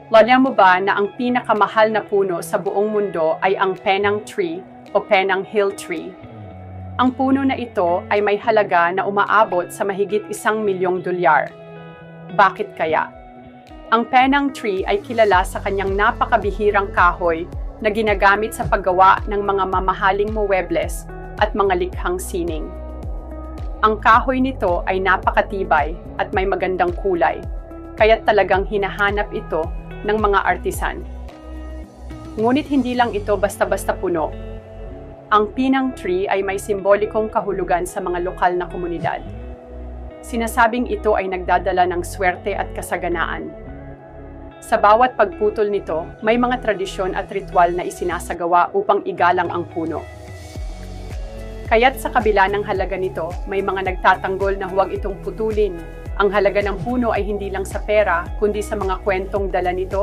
Alam mo ba na ang pinakamahal na puno sa buong mundo ay ang Penang Tree o Penang Hill Tree? Ang puno na ito ay may halaga na umaabot sa mahigit $1,000,000. Bakit kaya? Ang Penang Tree ay kilala sa kanyang napakabihirang kahoy na ginagamit sa paggawa ng mga mamahaling muebles at mga likhang sining. Ang kahoy nito ay napakatibay at may magandang kulay, kaya talagang hinahanap ito ng mga artisan. Ngunit hindi lang ito basta-basta puno. Ang Penang Tree ay may simbolikong kahulugan sa mga lokal na komunidad. Sinasabing ito ay nagdadala ng swerte at kasaganaan. Sa bawat pagputol nito, may mga tradisyon at ritual na isinasagawa upang igalang ang puno. Kaya't sa kabila ng halaga nito, may mga nagtatanggol na huwag itong putulin. Ang halaga ng puno ay hindi lang sa pera, kundi sa mga kwentong dala nito